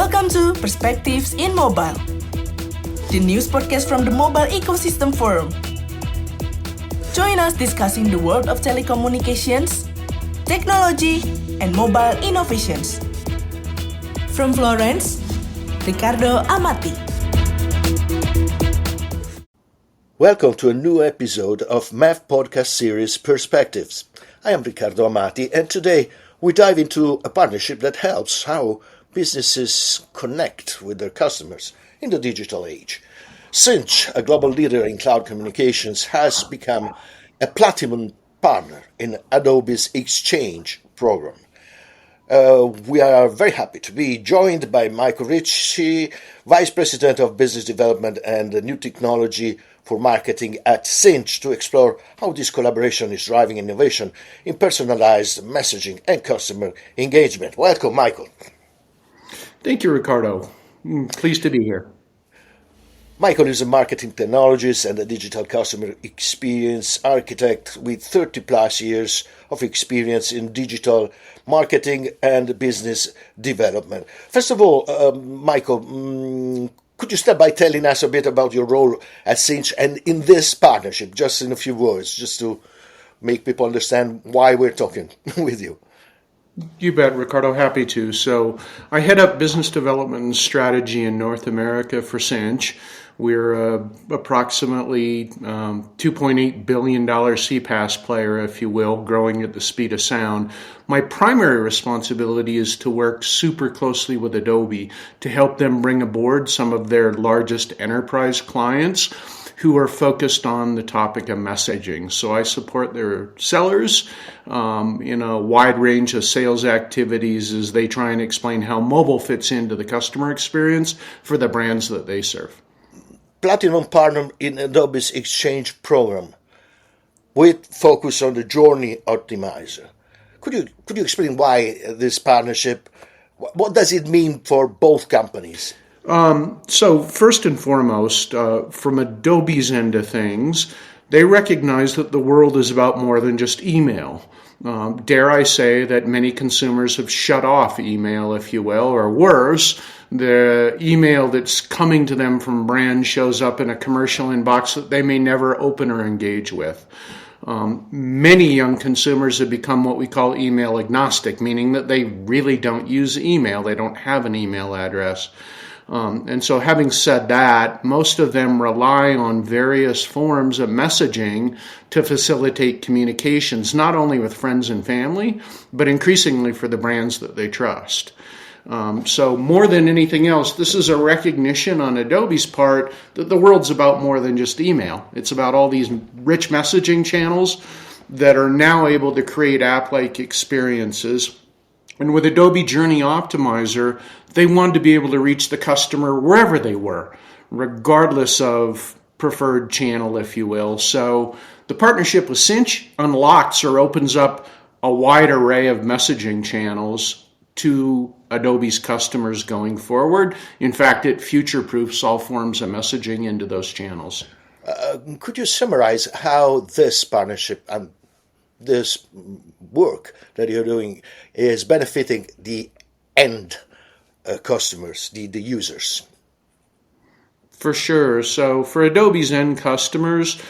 Welcome to Perspectives in Mobile, the news podcast from the Mobile Ecosystem Forum. Join us discussing the world of telecommunications, technology, and mobile innovations. From Florence, Ricardo Amati. Welcome to a new episode of MEF podcast series Perspectives. I am Ricardo Amati, and today we dive into a partnership that helps how businesses connect with their customers in the digital age. Sinch, a global leader in cloud communications, has become a platinum partner in Adobe's Exchange program. We are very happy to be joined by Michael Ricci, Vice President of Business Development and New Technology for Marketing at Sinch, to explore how this collaboration is driving innovation in personalized messaging and customer engagement. Welcome, Michael. Thank you, Ricardo. Pleased to be here. Michael is a marketing technologist and a digital customer experience architect with 30 plus years of experience in digital marketing and business development. First of all, Michael, could you start by telling us a bit about your role at Sinch and in this partnership, just in a few words, just to make people understand why we're talking with you? You bet, Ricardo. Happy to. So I head up business development and strategy in North America for Sinch. We're approximately $2.8 billion CPaaS player, if you will, growing at the speed of sound. My primary responsibility is to work super closely with Adobe to help them bring aboard some of their largest enterprise clients who are focused on the topic of messaging. So I support their sellers in a wide range of sales activities as they try and explain how mobile fits into the customer experience for the brands that they serve. Platinum partner in Adobe's Exchange program with focus on the Journey Optimizer. Could you explain why this partnership? What does it mean for both companies? So first and foremost, from Adobe's end of things, they recognize that the world is about more than just email. Dare I say that many consumers have shut off email, if you will, or worse, the email that's coming to them from brands shows up in a commercial inbox that they may never open or engage with. Many young consumers have become what we call email agnostic, meaning that they really don't use email. They don't have an email address. And so having said that, most of them rely on various forms of messaging to facilitate communications, not only with friends and family, but increasingly for the brands that they trust. So more than anything else, this is a recognition on Adobe's part that the world's about more than just email. It's about all these rich messaging channels that are now able to create app-like experiences. And with Adobe Journey Optimizer, they wanted to be able to reach the customer wherever they were, regardless of preferred channel, if you will. So the partnership with Sinch unlocks or opens up a wide array of messaging channels to Adobe's customers going forward. In fact, it future-proofs all forms of messaging into those channels. Could you summarize how this partnership and this work that you're doing is benefiting the end customers, the users? For sure. So for Adobe's end customers,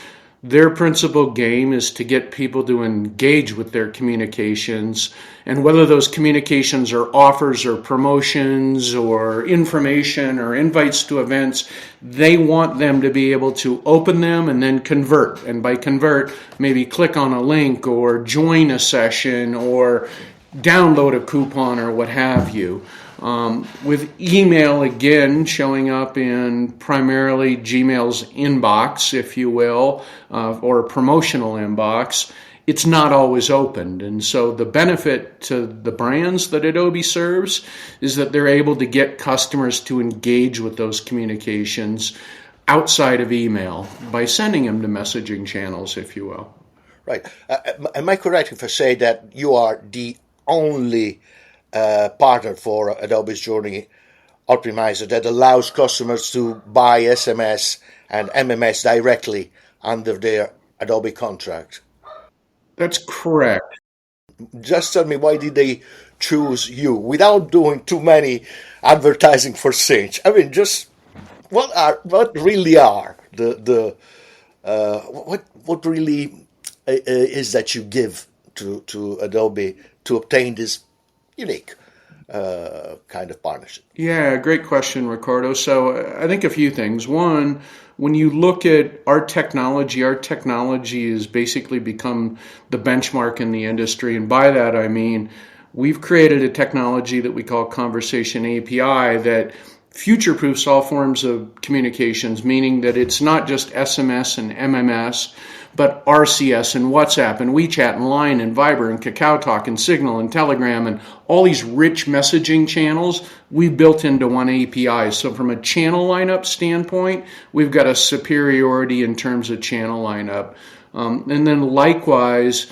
their principal game is to get people to engage with their communications, and whether those communications are offers or promotions or information or invites to events, they want them to be able to open them and then convert. And by convert, maybe click on a link or join a session or download a coupon or what have you. With email, again, showing up in primarily Gmail's inbox, if you will, or a promotional inbox, it's not always opened. And so the benefit to the brands that Adobe serves is that they're able to get customers to engage with those communications outside of email by sending them to messaging channels, if you will. Right. Am I correct if I say that you are the only partner for Adobe's Journey Optimizer that allows customers to buy SMS and MMS directly under their Adobe contract? That's correct. Just tell me, why did they choose you without doing too many advertising for Sinch? I mean, just what really are what really is that you give to Adobe to obtain this unique kind of partnership? Yeah, great question, Ricardo. So I think a few things. One, when you look at our technology has basically become the benchmark in the industry. And by that, I mean, we've created a technology that we call Conversation API that future-proofs all forms of communications, meaning that it's not just SMS and MMS, but RCS and WhatsApp and WeChat and Line and Viber and KakaoTalk and Signal and Telegram and all these rich messaging channels we've built into one API. So from a channel lineup standpoint, we've got a superiority in terms of channel lineup. And then likewise,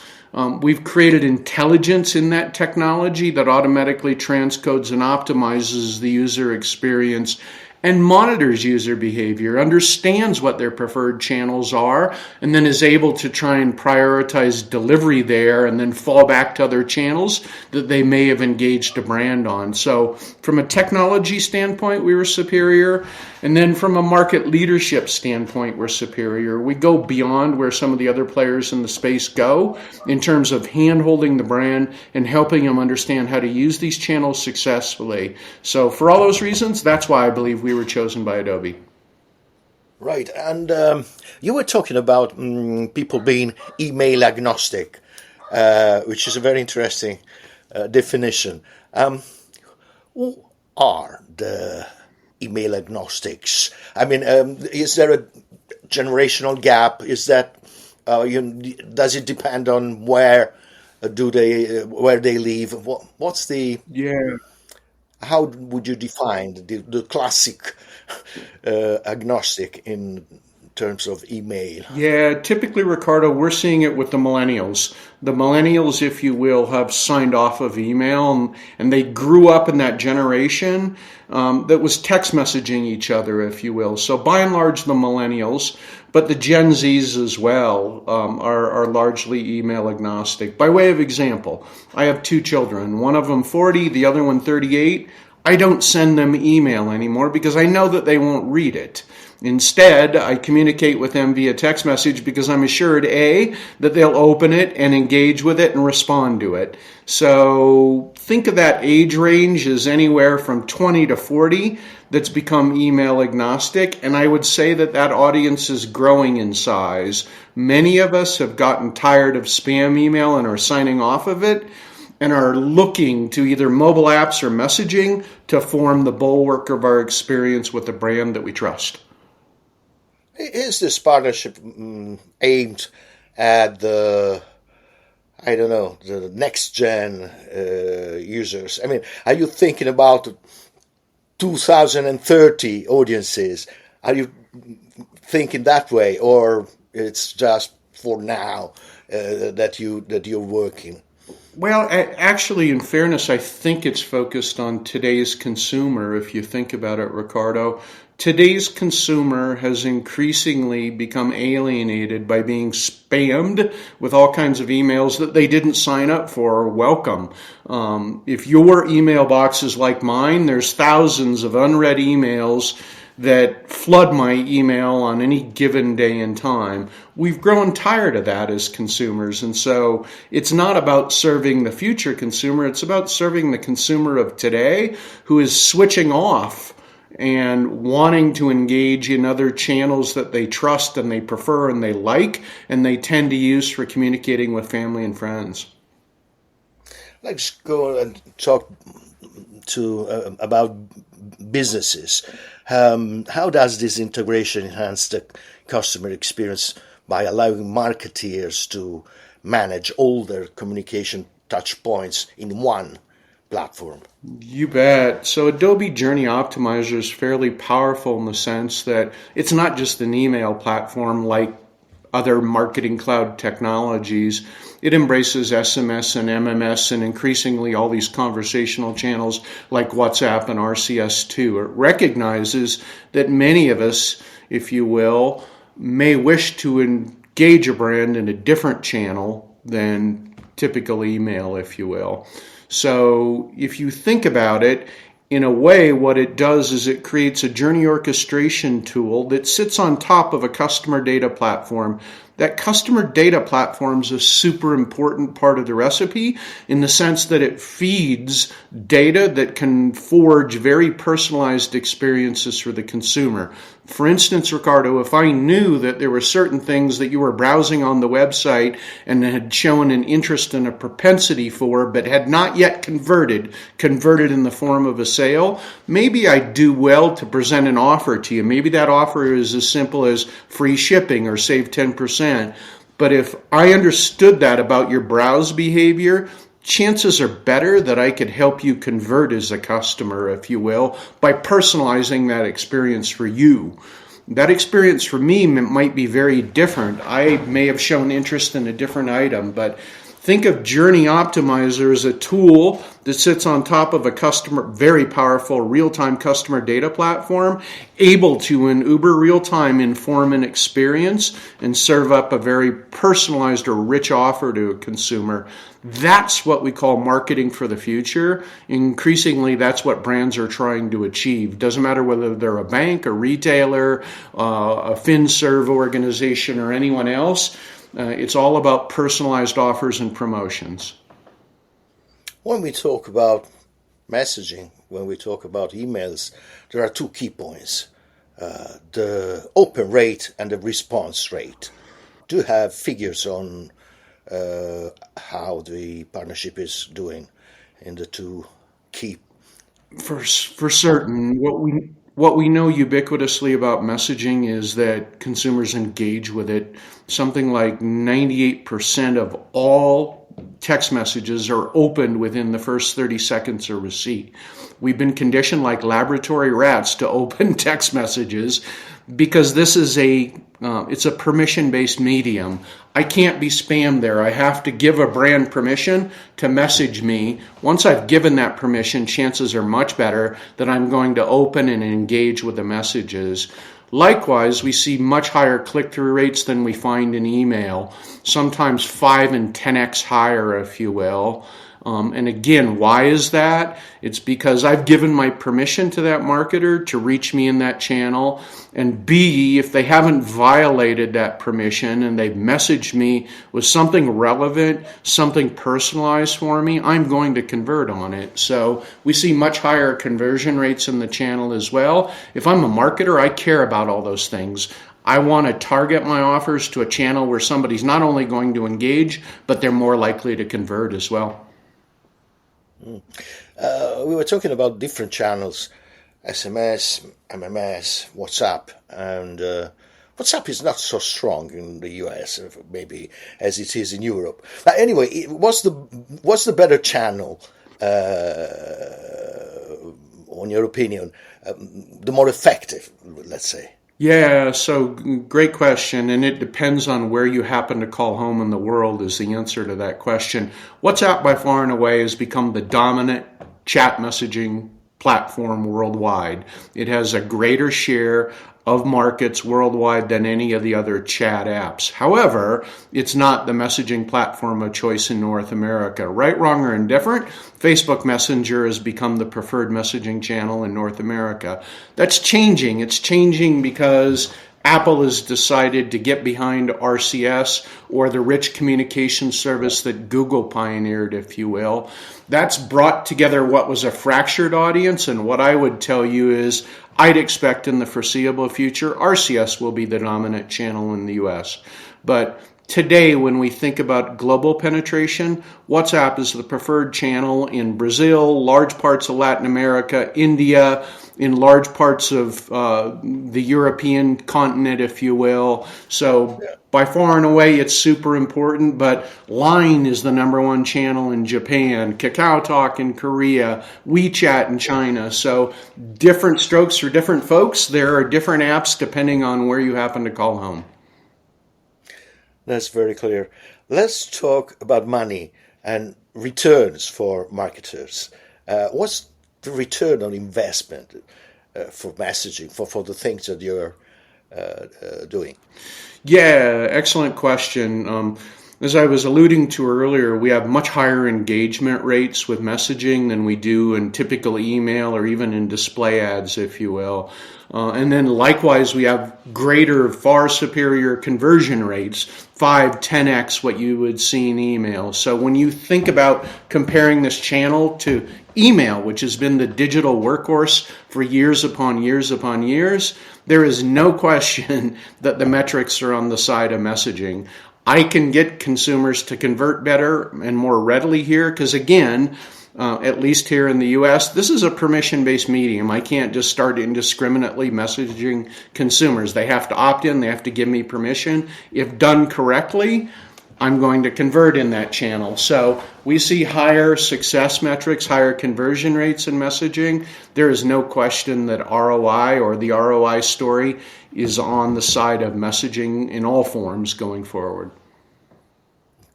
we've created intelligence in that technology that automatically transcodes and optimizes the user experience and monitors user behavior, understands what their preferred channels are, and then is able to try and prioritize delivery there and then fall back to other channels that they may have engaged a brand on. So from a technology standpoint, we were superior. And then from a market leadership standpoint, we're superior. We go beyond where some of the other players in the space go in terms of hand-holding the brand and helping them understand how to use these channels successfully. So for all those reasons, that's why I believe we were chosen by Adobe. Right, and you were talking about people being email agnostic, which is a very interesting definition. Who are the email agnostics? I mean, is there a generational gap? Is that does it depend on where they live? What's the How would you define the classic agnostic in terms of email? Yeah, typically, Ricardo, we're seeing it with the millennials. The millennials, if you will, have signed off of email, and they grew up in that generation that was text messaging each other, if you will. So by and large, the millennials, but the Gen Zs as well are largely email agnostic. By way of example, I have two children, one of them 40, the other one 38. I don't send them email anymore because I know that they won't read it. Instead, I communicate with them via text message because I'm assured, A, that they'll open it and engage with it and respond to it. So think of that age range as anywhere from 20 to 40 that's become email agnostic, and I would say that that audience is growing in size. Many of us have gotten tired of spam email and are signing off of it, and are looking to either mobile apps or messaging to form the bulwark of our experience with the brand that we trust. Is this partnership aimed at the next gen users? I mean, are you thinking about 2030 audiences? Are you thinking that way, or it's just for now that you're working? Well, actually, in fairness, I think it's focused on today's consumer, if you think about it, Ricardo. Today's consumer has increasingly become alienated by being spammed with all kinds of emails that they didn't sign up for or welcome. If your email box is like mine, there's thousands of unread emails that flood my email on any given day and time. We've grown tired of that as consumers, and so it's not about serving the future consumer, it's about serving the consumer of today who is switching off and wanting to engage in other channels that they trust and they prefer and they like and they tend to use for communicating with family and friends. Let's go and talk about businesses. How does this integration enhance the customer experience by allowing marketeers to manage all their communication touch points in one platform? You bet. So Adobe Journey Optimizer is fairly powerful in the sense that it's not just an email platform like other marketing cloud technologies. It embraces SMS and MMS and increasingly all these conversational channels like WhatsApp and RCS too. It recognizes that many of us, if you will, may wish to engage a brand in a different channel than typical email, if you will. So if you think about it, in a way, what it does is it creates a journey orchestration tool that sits on top of a customer data platform. That customer data platform is a super important part of the recipe in the sense that it feeds data that can forge very personalized experiences for the consumer. For instance, Ricardo, if I knew that there were certain things that you were browsing on the website and had shown an interest and a propensity for, but had not yet converted in the form of a sale, maybe I'd do well to present an offer to you. Maybe that offer is as simple as free shipping or save 10%. But if I understood that about your browse behavior, chances are better that I could help you convert as a customer, if you will, by personalizing that experience for you. That experience for me might be very different. I may have shown interest in a different item, but think of Journey Optimizer as a tool that sits on top of a very powerful real-time customer data platform, able to in uber real-time inform an experience and serve up a very personalized or rich offer to a consumer. That's what we call marketing for the future. Increasingly, that's what brands are trying to achieve. Doesn't matter whether they're a bank, a retailer, a FinServe organization, or anyone else. It's all about personalized offers and promotions. When we talk about messaging, when we talk about emails, there are two key points. The open rate and the response rate. Do you have figures on how the partnership is doing in the two key? For certain, what we know ubiquitously about messaging is that consumers engage with it. Something like 98% of all text messages are opened within the first 30 seconds of receipt. We've been conditioned like laboratory rats to open text messages because this is it's a permission-based medium. I can't be spammed there. I have to give a brand permission to message me. Once I've given that permission, chances are much better that I'm going to open and engage with the messages. Likewise, we see much higher click-through rates than we find in email, sometimes 5 and 10x higher, if you will. And again, why is that? It's because I've given my permission to that marketer to reach me in that channel. And B, if they haven't violated that permission and they've messaged me with something relevant, something personalized for me, I'm going to convert on it. So we see much higher conversion rates in the channel as well. If I'm a marketer, I care about all those things. I want to target my offers to a channel where somebody's not only going to engage, but they're more likely to convert as well. We were talking about different channels, SMS, MMS, WhatsApp, and WhatsApp is not so strong in the US, maybe as it is in Europe. But anyway, what's the better channel, on your opinion, the more effective, let's say? Yeah, so great question, and it depends on where you happen to call home in the world is the answer to that question. WhatsApp by far and away has become the dominant chat messaging platform worldwide. It has a greater share of markets worldwide than any of the other chat apps. However, it's not the messaging platform of choice in North America. Right, wrong, or indifferent, Facebook Messenger has become the preferred messaging channel in North America. That's changing. It's changing because Apple has decided to get behind RCS, or the rich communication service that Google pioneered, if you will. That's brought together what was a fractured audience, and what I would tell you is I'd expect in the foreseeable future RCS will be the dominant channel in the US. But today, when we think about global penetration, WhatsApp is the preferred channel in Brazil, large parts of Latin America, India, in large parts of the European continent, if you will. So by far and away, it's super important, but Line is the number one channel in Japan, KakaoTalk in Korea, WeChat in China. So different strokes for different folks. There are different apps depending on where you happen to call home. That's very clear. Let's talk about money and returns for marketers. What's the return on investment for messaging, for the things that you're doing? Yeah, excellent question. As I was alluding to earlier, we have much higher engagement rates with messaging than we do in typical email or even in display ads, if you will. And then likewise, we have greater, far superior conversion rates, 5-10x what you would see in email. So when you think about comparing this channel to email, which has been the digital workhorse for years upon years upon years, there is no question that the metrics are on the side of messaging. I can get consumers to convert better and more readily here because, again, at least here in the U.S., this is a permission-based medium. I can't just start indiscriminately messaging consumers. They have to opt in. They have to give me permission. If done correctly, I'm going to convert in that channel. So we see higher success metrics, higher conversion rates in messaging. There is no question that ROI or the ROI story is on the side of messaging in all forms going forward.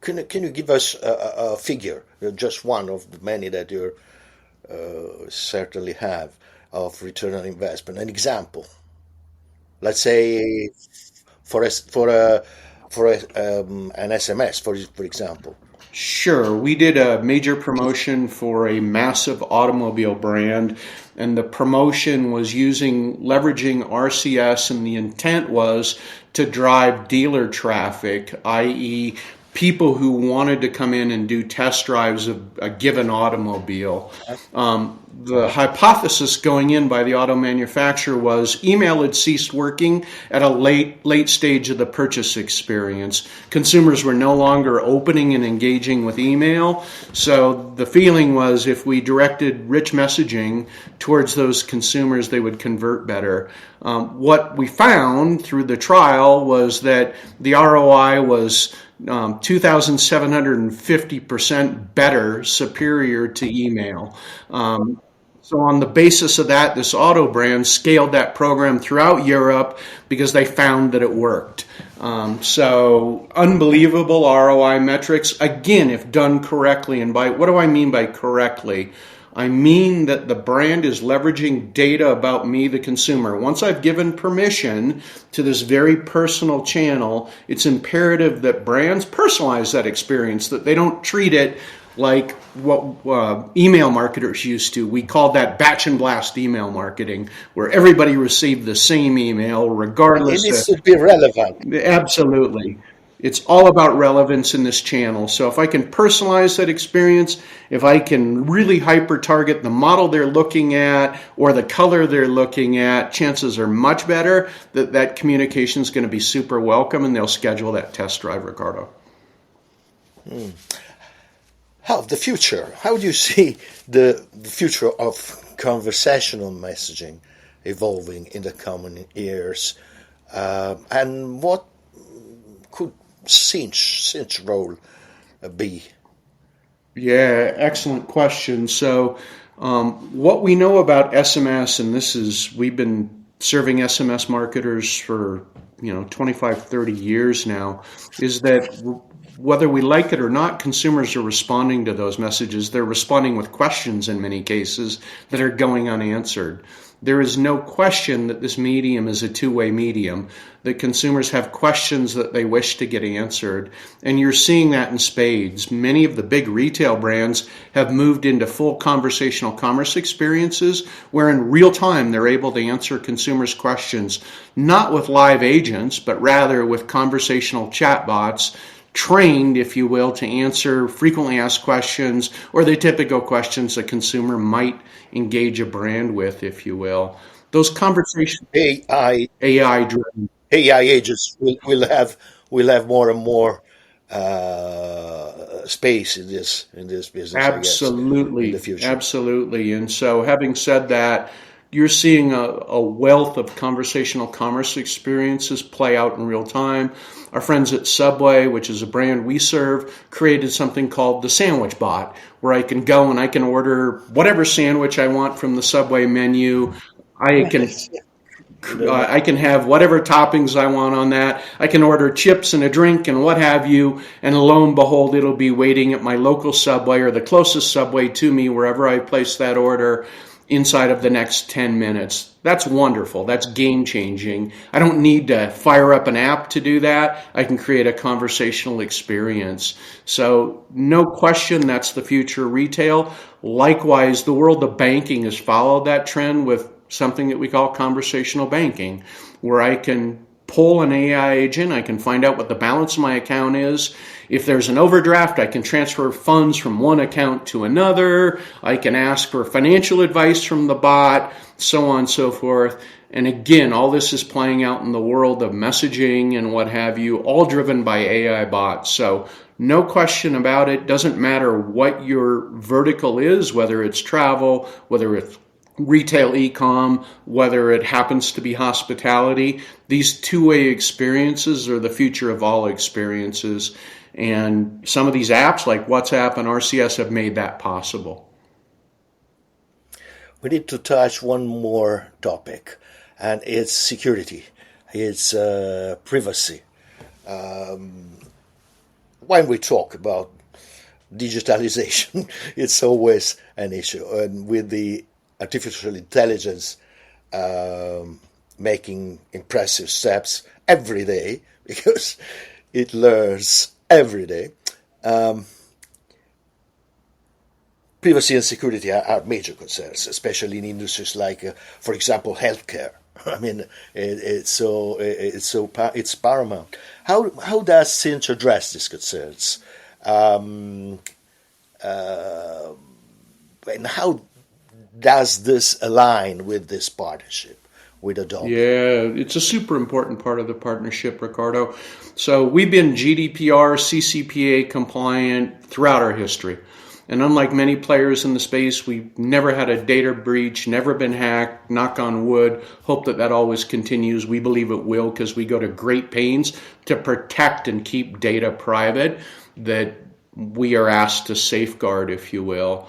Can you give us a figure, just one of the many that you certainly have, of return on investment? An example. Let's say for an SMS, for example. Sure. We did a major promotion for a massive automobile brand, and the promotion was leveraging RCS, and the intent was to drive dealer traffic, i.e., people who wanted to come in and do test drives of a given automobile. The hypothesis going in by the auto manufacturer was email had ceased working at a late stage of the purchase experience. Consumers were no longer opening and engaging with email. So the feeling was if we directed rich messaging towards those consumers, they would convert better. What we found through the trial was that the ROI was 2,750% better, superior to email. So on the basis of that, this auto brand scaled that program throughout Europe because they found that it worked. So unbelievable ROI metrics, again, if done correctly. And what do I mean by correctly? I mean that the brand is leveraging data about me, the consumer. Once I've given permission to this very personal channel, it's imperative that brands personalize that experience, that they don't treat it like what email marketers used to. We called that batch and blast email marketing, where everybody received the same email regardless. It needs to be relevant. Absolutely. It's all about relevance in this channel. So if I can personalize that experience, if I can really hyper-target the model they're looking at or the color they're looking at, chances are much better that that communication is going to be super welcome and they'll schedule that test drive, Ricardo. How do you see the future of conversational messaging evolving in the coming years? And what could Sinch role be? Yeah, excellent question. So what we know about SMS, and we've been serving SMS marketers for 25, 30 years now, is that whether we like it or not, consumers are responding to those messages. They're responding with questions in many cases that are going unanswered. There is no question that this medium is a two-way medium, that consumers have questions that they wish to get answered. And you're seeing that in spades. Many of the big retail brands have moved into full conversational commerce experiences where in real time they're able to answer consumers' questions, not with live agents, but rather with conversational chatbots trained, if you will, to answer frequently asked questions or the typical questions a consumer might engage a brand with, if you will. Those conversations, AI driven. AI agents will have more and more space in this business. Absolutely, I guess, in the future. Absolutely. And so, having said that, you're seeing a wealth of conversational commerce experiences play out in real time. Our friends at Subway, which is a brand we serve, created something called the Sandwich Bot, where I can go and I can order whatever sandwich I want from the Subway menu. I can have whatever toppings I want on that. I can order chips and a drink and what have you, and lo and behold, it'll be waiting at my local Subway or the closest Subway to me, wherever I place that order. inside of the next 10 minutes. That's wonderful. That's game changing. I don't need to fire up an app to do that. I can create a conversational experience. So no question, that's the future of retail. Likewise, the world of banking has followed that trend with something that we call conversational banking, where I can pull an AI agent. I can find out what the balance of my account is. If there's an overdraft, I can transfer funds from one account to another. I can ask for financial advice from the bot, so on and so forth. And again, all this is playing out in the world of messaging and what have you, all driven by AI bots. So no question about it. Doesn't matter what your vertical is, whether it's travel, whether it's retail e-com, whether it happens to be hospitality. These two-way experiences are the future of all experiences. And some of these apps like WhatsApp and RCS have made that possible. We need to touch one more topic, and it's security. It's privacy. When we talk about digitalization, it's always an issue. And with the artificial intelligence making impressive steps every day, because it learns every day. Privacy and security are major concerns, especially in industries like, for example, healthcare. I mean, it's paramount. How does Sinch address these concerns? And how does this align with this partnership with Adobe? Yeah, it's a super important part of the partnership, Ricardo. So we've been GDPR, CCPA compliant throughout our history. And unlike many players in the space, we've never had a data breach, never been hacked, knock on wood, hope that always continues. We believe it will because we go to great pains to protect and keep data private that we are asked to safeguard, if you will.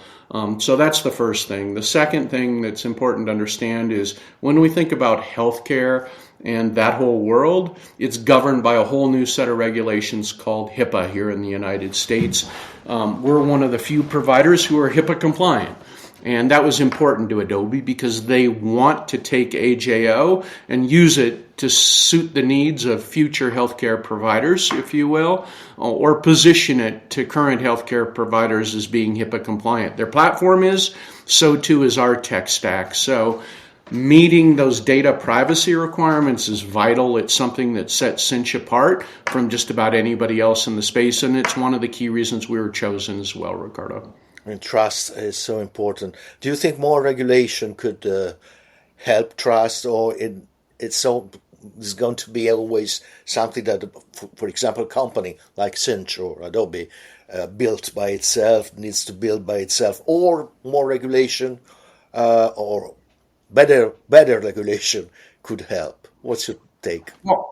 So that's the first thing. The second thing that's important to understand is when we think about healthcare and that whole world, it's governed by a whole new set of regulations called HIPAA here in the United States. We're one of the few providers who are HIPAA compliant. And that was important to Adobe because they want to take AJO and use it to suit the needs of future healthcare providers, if you will, or position it to current healthcare providers as being HIPAA compliant. Their platform is, so too is our tech stack. So meeting those data privacy requirements is vital. It's something that sets Sinch apart from just about anybody else in the space, and it's one of the key reasons we were chosen as well, Ricardo. And trust is so important. Do you think more regulation could help trust, or it's going to be always something that, for example, a company like Sinch or Adobe built by itself, needs to build by itself, or more regulation or better regulation could help? What's your take? Well,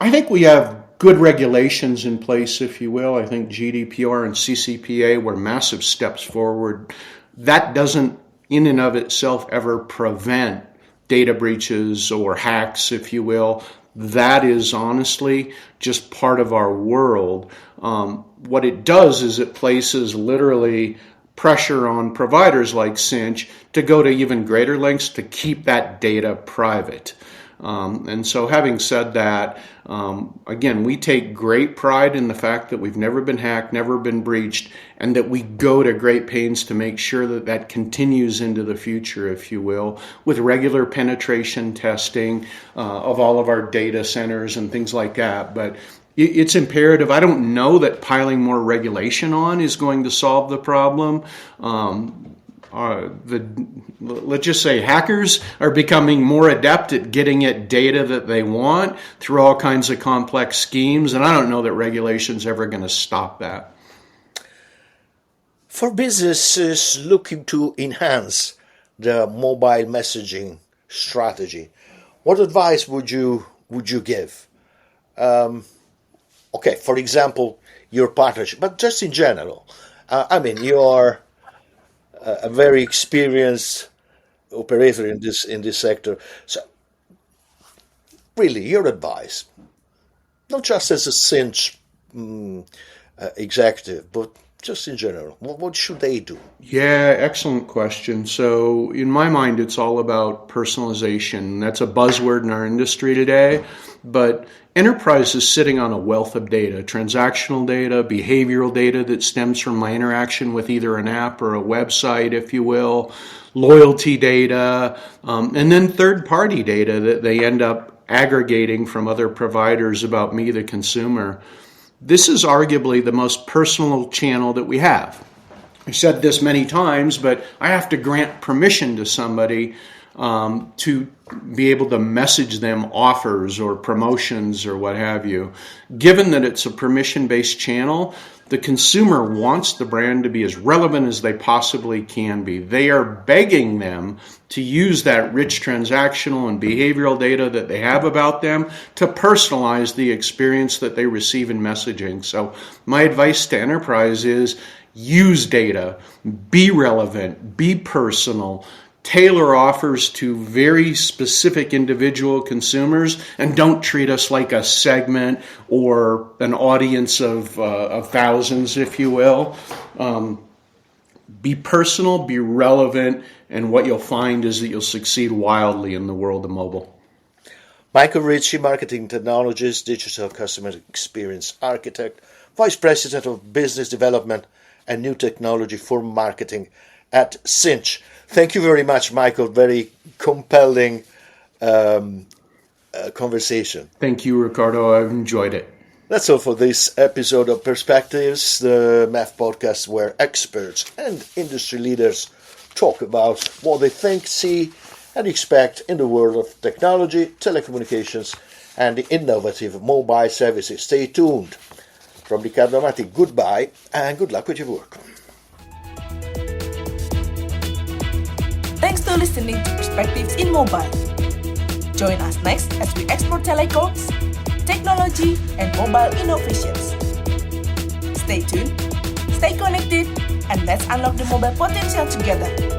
I think we have good regulations in place, if you will. I think GDPR and CCPA were massive steps forward. That doesn't, in and of itself, ever prevent data breaches or hacks, if you will. That is honestly just part of our world. What it does is it places literally pressure on providers like Sinch to go to even greater lengths to keep that data private. And so having said that, again, we take great pride in the fact that we've never been hacked, never been breached, and that we go to great pains to make sure that that continues into the future, if you will, with regular penetration testing of all of our data centers and things like that. But it's imperative. I don't know that piling more regulation on is going to solve the problem. Let's just say hackers are becoming more adept at getting at data that they want through all kinds of complex schemes, and I don't know that regulation's ever going to stop that. For businesses looking to enhance their mobile messaging strategy, what advice would you give? Okay, for example, your partnership, but just in general. You are a very experienced operator in this sector. So, really, your advice, not just as a Sinch executive, but just in general? What should they do? Yeah, excellent question. So, in my mind, it's all about personalization. That's a buzzword in our industry today. But enterprise is sitting on a wealth of data, transactional data, behavioral data that stems from my interaction with either an app or a website, if you will, loyalty data, and then third-party data that they end up aggregating from other providers about me, the consumer. This is arguably the most personal channel that we have. I've said this many times, but I have to grant permission to somebody to be able to message them offers or promotions or what have you. Given that it's a permission-based channel, the consumer wants the brand to be as relevant as they possibly can be. They are begging them to use that rich transactional and behavioral data that they have about them to personalize the experience that they receive in messaging. So my advice to enterprise is use data, be relevant, be personal, tailor offers to very specific individual consumers, and don't treat us like a segment or an audience of thousands, if you will. Be personal, be relevant, and what you'll find is that you'll succeed wildly in the world of mobile. Michael Ricci, Marketing Technologist, Digital Customer Experience Architect, Vice President of Business Development and New Technology for Marketing at Sinch. Thank you very much, Michael. Very compelling conversation. Thank you, Ricardo. I've enjoyed it. That's all for this episode of Perspectives, the MEF podcast where experts and industry leaders talk about what they think, see, and expect in the world of technology, telecommunications, and the innovative mobile services. Stay tuned. From Riccardo Amati, goodbye and good luck with your work. Thanks for listening to Perspectives in Mobile. Join us next as we explore telecoms, technology, and mobile innovations. Stay tuned, stay connected, and let's unlock the mobile potential together.